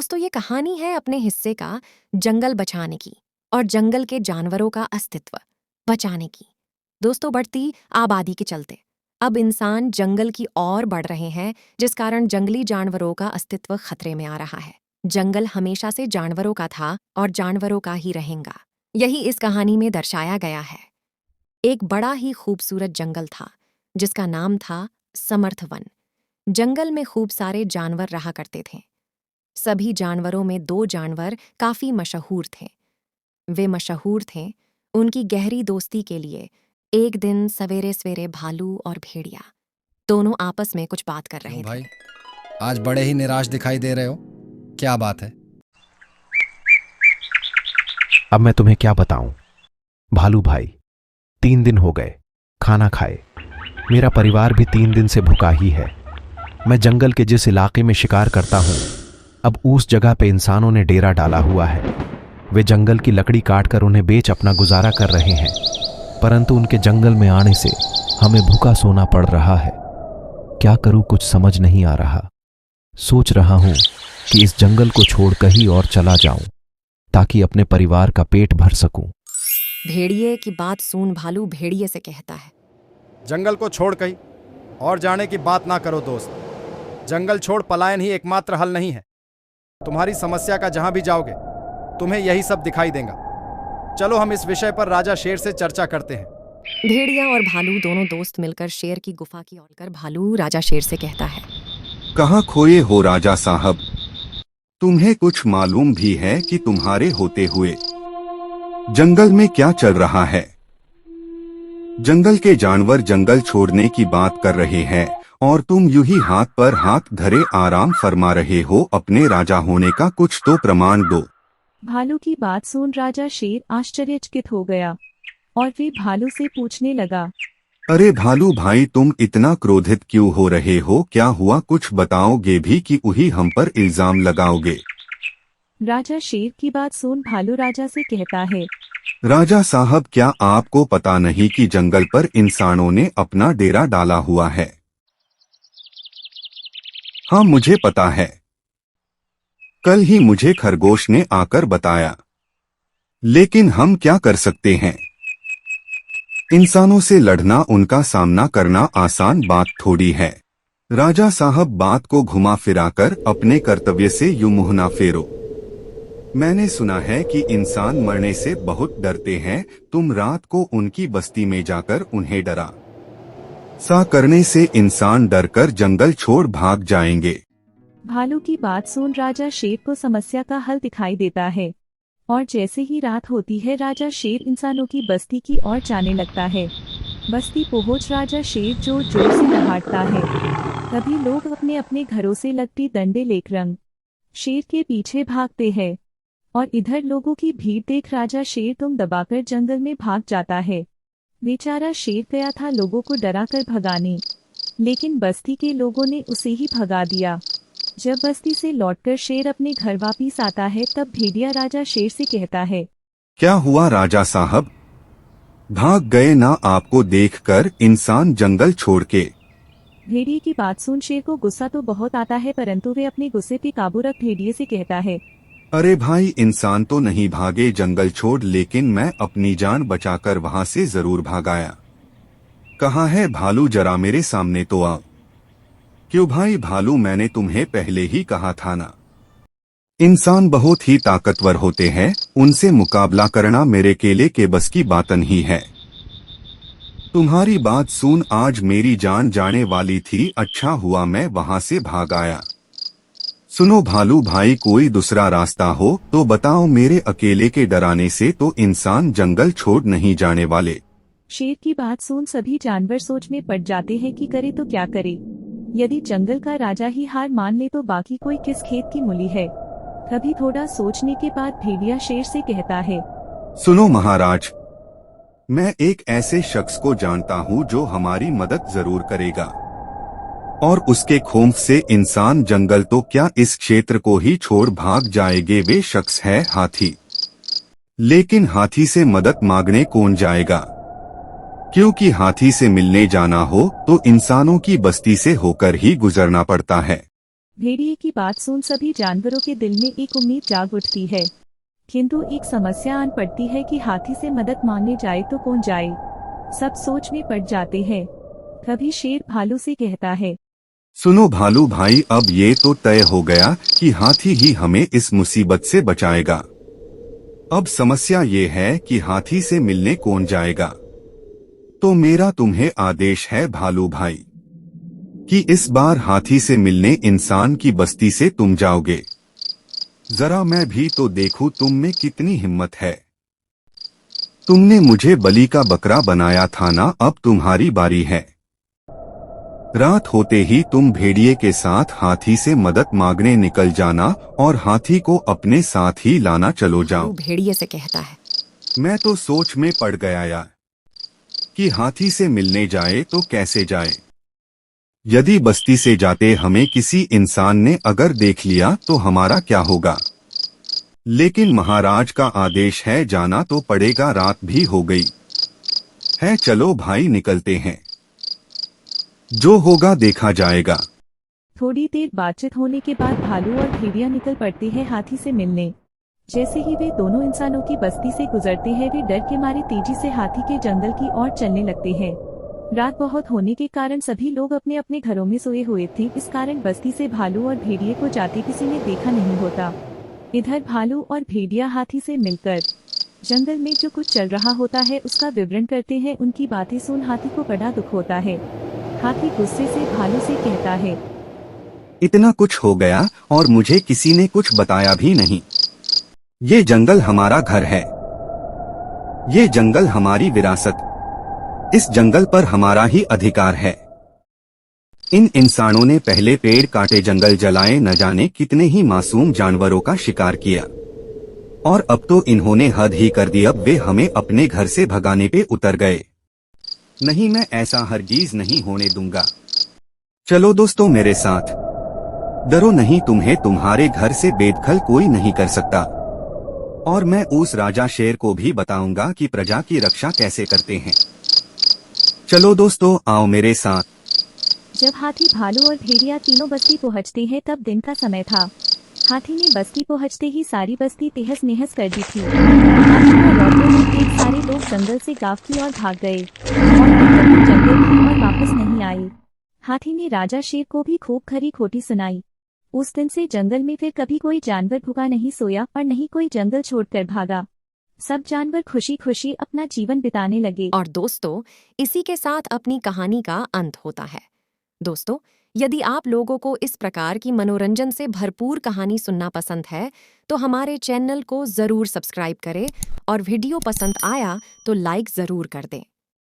दोस्तों, ये कहानी है अपने हिस्से का जंगल बचाने की और जंगल के जानवरों का अस्तित्व बचाने की। दोस्तों, बढ़ती आबादी के चलते अब इंसान जंगल की ओर बढ़ रहे हैं, जिस कारण जंगली जानवरों का अस्तित्व खतरे में आ रहा है। जंगल हमेशा से जानवरों का था और जानवरों का ही रहेगा। यही इस कहानी में दर्शाया गया है। एक बड़ा ही खूबसूरत जंगल था जिसका नाम था समर्थ वन। जंगल में खूब सारे जानवर रहा करते थे। सभी जानवरों में दो जानवर काफी मशहूर थे। वे मशहूर थे उनकी गहरी दोस्ती के लिए। एक दिन सवेरे सवेरे भालू और भेड़िया दोनों आपस में कुछ बात कर रहे क्यों थे। भाई, आज बड़े ही निराश दिखाई दे रहे हो, क्या बात है? अब मैं तुम्हें क्या बताऊं भालू भाई, 3 दिन हो गए खाना खाए। मेरा परिवार भी 3 दिन से भूखा ही है। मैं जंगल के जिस इलाके में शिकार करता हूं, अब उस जगह पे इंसानों ने डेरा डाला हुआ है। वे जंगल की लकड़ी काटकर उन्हें बेच अपना गुजारा कर रहे हैं, परंतु उनके जंगल में आने से हमें भूखा सोना पड़ रहा है। क्या करूं, कुछ समझ नहीं आ रहा। सोच रहा हूं कि इस जंगल को छोड़ कहीं और चला जाऊं ताकि अपने परिवार का पेट भर सकूं। भेड़िए की बात सुन भालू भेड़िए से कहता है, जंगल को छोड़ कहीं और जाने की बात ना करो दोस्त। जंगल छोड़ पलायन ही एकमात्र हल नहीं है। तुम्हारी समस्या का जहां भी जाओगे तुम्हें यही सब दिखाई देगा। चलो हम इस विषय पर राजा शेर से चर्चा करते हैं। भेड़िया और भालू दोनों दोस्त मिलकर शेर की गुफा की ओर कर भालू राजा शेर से कहता है, कहाँ खोए हो राजा साहब? तुम्हें कुछ मालूम भी है कि तुम्हारे होते हुए जंगल में क्या चल रहा है? जंगल के जानवर जंगल छोड़ने की बात कर रहे हैं और तुम यूं ही हाथ पर हाथ धरे आराम फरमा रहे हो। अपने राजा होने का कुछ तो प्रमाण दो। भालू की बात सुन राजा शेर आश्चर्यचकित हो गया और वे भालू से पूछने लगा, अरे भालू भाई, तुम इतना क्रोधित क्यों हो रहे हो? क्या हुआ, कुछ बताओगे भी कि वही हम पर इल्जाम लगाओगे? राजा शेर की बात सुन भालू राजा से कहता है, राजा साहब, क्या आपको पता नहीं कि जंगल पर इंसानों ने अपना डेरा डाला हुआ है? हाँ, मुझे पता है। कल ही मुझे खरगोश ने आकर बताया। लेकिन हम क्या कर सकते हैं? इंसानों से लड़ना, उनका सामना करना आसान बात थोड़ी है। राजा साहब, बात को घुमा फिराकर अपने कर्तव्य से यूं मुंह ना फेरो। मैंने सुना है कि इंसान मरने से बहुत डरते हैं। तुम रात को उनकी बस्ती में जाकर उन्हें डरा सा करने से इंसान डरकर जंगल छोड़ भाग जाएंगे। भालू की बात सुन राजा शेर को समस्या का हल दिखाई देता है और जैसे ही रात होती है राजा शेर इंसानों की बस्ती की ओर जाने लगता है। बस्ती पहुंच राजा शेर जोर जोर से दहाड़ता है। तभी लोग अपने अपने घरों से लगती डंडे लेकर शेर के पीछे भागते हैं और इधर लोगों की भीड़ देख राजा शेर दुम दबाकर जंगल में भाग जाता है। बेचारा शेर गया था लोगों को डराकर भगाने, लेकिन बस्ती के लोगों ने उसे ही भगा दिया। जब बस्ती से लौटकर शेर अपने घर वापिस आता है, तब भेड़िया राजा शेर से कहता है, क्या हुआ राजा साहब, भाग गए ना आपको देखकर इंसान जंगल छोड़ के? भेड़िए की बात सुन शेर को गुस्सा तो बहुत आता है, परंतु वे अपने गुस्से पे काबू रख भेड़िए से कहता है, अरे भाई, इंसान तो नहीं भागे जंगल छोड़, लेकिन मैं अपनी जान बचाकर वहां से जरूर भागाया। कहाँ है भालू, जरा मेरे सामने तो आओ। क्यों भाई भालू, मैंने तुम्हें पहले ही कहा था ना, इंसान बहुत ही ताकतवर होते हैं, उनसे मुकाबला करना मेरे केले के बस की बात नहीं है। तुम्हारी बात सुन आज मेरी जान जाने वाली थी, अच्छा हुआ मैं वहां से भाग आया। सुनो भालू भाई, कोई दूसरा रास्ता हो तो बताओ, मेरे अकेले के डराने से तो इंसान जंगल छोड़ नहीं जाने वाले। शेर की बात सुन सभी जानवर सोच में पड़ जाते हैं कि करे तो क्या करे। यदि जंगल का राजा ही हार मान ले तो बाकी कोई किस खेत की मूली है। कभी थोड़ा सोचने के बाद भेड़िया शेर से कहता है, सुनो महाराज, मैं एक ऐसे शख्स को जानता हूँ जो हमारी मदद जरूर करेगा और उसके खौफ से इंसान जंगल तो क्या इस क्षेत्र को ही छोड़ भाग जाएंगे। वे शख्स है हाथी। लेकिन हाथी से मदद मांगने कौन जाएगा? क्योंकि हाथी से मिलने जाना हो तो इंसानों की बस्ती से होकर ही गुजरना पड़ता है। भेड़िए की बात सुन सभी जानवरों के दिल में एक उम्मीद जाग उठती है, किंतु एक समस्या आन पड़ती है कि हाथी से मदद मांगने जाए तो कौन जाए। सब सोच में पड़ जाते हैं। कभी शेर भालू से कहता है, सुनो भालू भाई, अब ये तो तय हो गया कि हाथी ही हमें इस मुसीबत से बचाएगा। अब समस्या ये है कि हाथी से मिलने कौन जाएगा। तो मेरा तुम्हें आदेश है भालू भाई कि इस बार हाथी से मिलने इंसान की बस्ती से तुम जाओगे। जरा मैं भी तो देखूं तुम में कितनी हिम्मत है। तुमने मुझे बलि का बकरा बनाया था ना, अब तुम्हारी बारी है। रात होते ही तुम भेड़िए के साथ हाथी से मदद मांगने निकल जाना और हाथी को अपने साथ ही लाना चलो जाओ। वो भेड़िए से कहता है, मैं तो सोच में पड़ गया यार कि हाथी से मिलने जाए तो कैसे जाए। यदि बस्ती से जाते हमें किसी इंसान ने अगर देख लिया तो हमारा क्या होगा। लेकिन महाराज का आदेश है, जाना तो पड़ेगा। रात भी हो गई है, चलो भाई निकलते हैं, जो होगा देखा जाएगा। थोड़ी देर बातचीत होने के बाद भालू और भेड़िया निकल पड़ते हैं हाथी से मिलने। जैसे ही वे दोनों इंसानों की बस्ती से गुजरते हैं, वे डर के मारे तेजी से हाथी के जंगल की ओर चलने लगते हैं। रात बहुत होने के कारण सभी लोग अपने अपने घरों में सोए हुए थे, इस कारण बस्ती से भालू और भेड़िए को जाते किसी ने देखा नहीं होता। इधर भालू और भेड़िया हाथी से मिलकर जंगल में जो कुछ चल रहा होता है उसका विवरण करते हैं। उनकी बातें सुन हाथी को बड़ा दुख होता है। हाथी गुस्से से भालू से कहता है, इतना कुछ हो गया और मुझे किसी ने कुछ बताया भी नहीं। ये जंगल हमारा घर है, ये जंगल हमारी विरासत, इस जंगल पर हमारा ही अधिकार है। इन इंसानों ने पहले पेड़ काटे, जंगल जलाए, न जाने कितने ही मासूम जानवरों का शिकार किया, और अब तो इन्होंने हद ही कर दी। अब वे हमें अपने घर से भगाने पे उतर गए। नहीं, मैं ऐसा हरगिज नहीं होने दूंगा। चलो दोस्तों मेरे साथ, डरो नहीं, तुम्हें तुम्हारे घर से बेदखल कोई नहीं कर सकता। और मैं उस राजा शेर को भी बताऊंगा कि प्रजा की रक्षा कैसे करते हैं। चलो दोस्तों, आओ मेरे साथ। जब हाथी, भालू और भेड़िया तीनों बस्ती पहुंचते हैं तब दिन का समय था। हाथी ने बस्ती पहुंचते ही सारी बस्ती तहस नहस कर दी थी। हाथी को लौटते हुए देख सारे लोग जंगल से गांव की ओर भाग गए और फिर कभी जंगल की ओर वापस नहीं आए। हाथी ने राजा शेर को भी खूब खरी खोटी सुनाई। उस दिन से जंगल में फिर कभी कोई जानवर भूखा नहीं सोया और नहीं कोई जंगल छोड़कर भागा। सब जानवर खुशी खुशी अपना जीवन बिताने लगे। और दोस्तों, इसी के साथ अपनी कहानी का अंत होता है। दोस्तों, यदि आप लोगों को इस प्रकार की मनोरंजन से भरपूर कहानी सुनना पसंद है तो हमारे चैनल को ज़रूर सब्सक्राइब करें और वीडियो पसंद आया तो लाइक ज़रूर कर दें।